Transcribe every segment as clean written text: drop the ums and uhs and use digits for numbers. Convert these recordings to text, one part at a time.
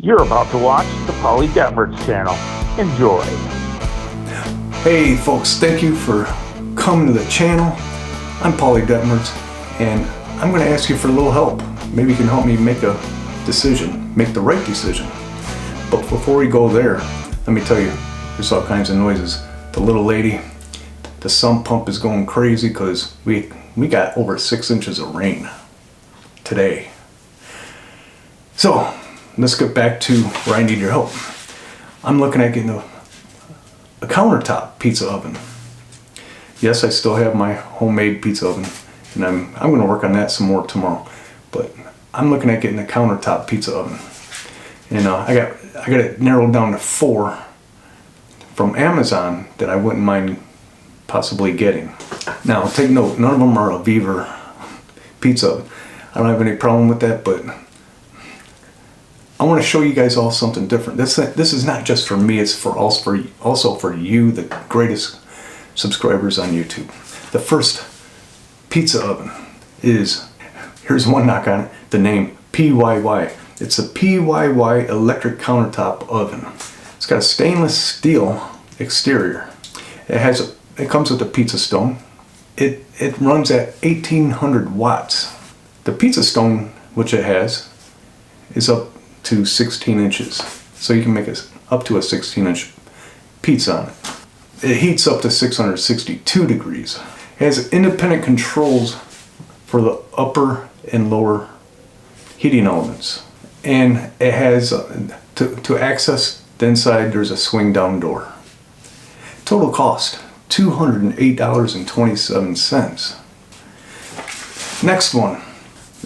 You're about to watch the Paulie Detmer's channel. Enjoy. Hey folks, thank you for coming to the channel. I'm Paulie Detmer's, and I'm going to ask you for a little help. Maybe you can help me make a decision, make the right decision. But before we go there, let me tell you, there's all kinds of noises. The little lady, the sump pump is going crazy because we got over 6 inches of rain today. So let's get back to where I need your help. I'm looking at getting a countertop pizza oven. Yes, I still have my homemade pizza oven, and I'm going to work on that some more tomorrow. But I'm looking at getting a countertop pizza oven, and I got it narrowed down to 4 from Amazon that I wouldn't mind possibly getting. Now, take note, none of them are a VEVOR pizza oven. I don't have any problem with that, but I want to show you guys all something different. This is not just for me, it's also for you, the greatest subscribers on YouTube. The first pizza oven is, here's one knock on it, the name PYY. It's a PYY electric countertop oven. It's got a stainless steel exterior. It comes with a pizza stone. It runs at 1800 watts. The pizza stone, which it has, is up to 16 inches. So you can make up to a 16-inch pizza on it. It heats up to 662 degrees. It has independent controls for the upper and lower heating elements. And it has, to access the inside, there's a swing down door. Total cost, $208.27. Next one,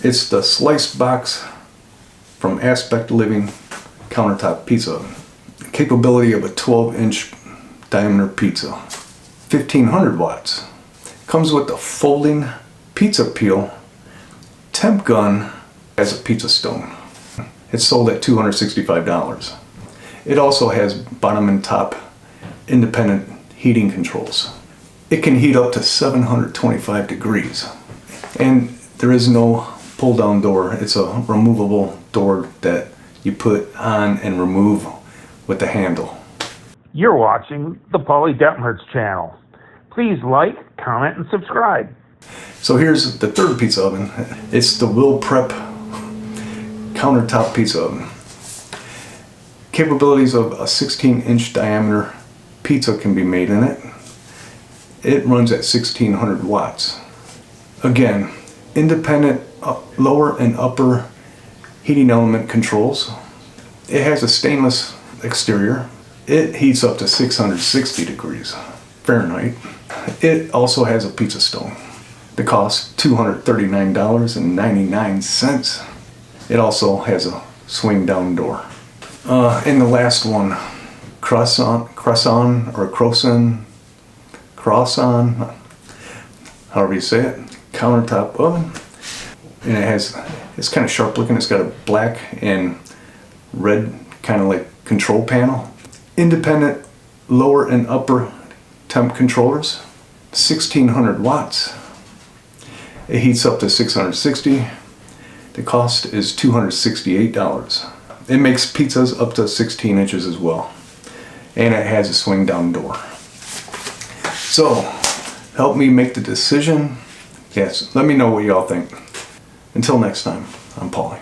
it's the slicebox from Aspect Living countertop pizza oven. Capability of a 12-inch diameter pizza. 1500 watts. Comes with the folding pizza peel, temp gun as a pizza stone. It's sold at $265. It also has bottom and top independent heating controls. It can heat up to 725 degrees. And there is no pull down door. It's a removable door that you put on and remove with the handle. You're watching the Paulie Detmer's channel. Please like, comment, and subscribe. So here's the third pizza oven. It's the Will Prep countertop pizza oven. Capabilities of a 16-inch diameter pizza can be made in it. It runs at 1600 watts. Again, independent lower and upper heating element controls. It has a stainless exterior. It heats up to 660 degrees Fahrenheit. It also has a pizza stone. The cost, $239.99. It also has a swing down door. And the last one, croissant, however you say it, countertop oven. And it's kind of sharp looking. It's got a black and red kind of like control panel. Independent lower and upper temp controllers. 1600 watts. It heats up to 660. The cost is $268. It makes pizzas up to 16 inches as well. And it has a swing down door. So, help me make the decision. Yes, let me know what y'all think. Until next time, I'm Paulie.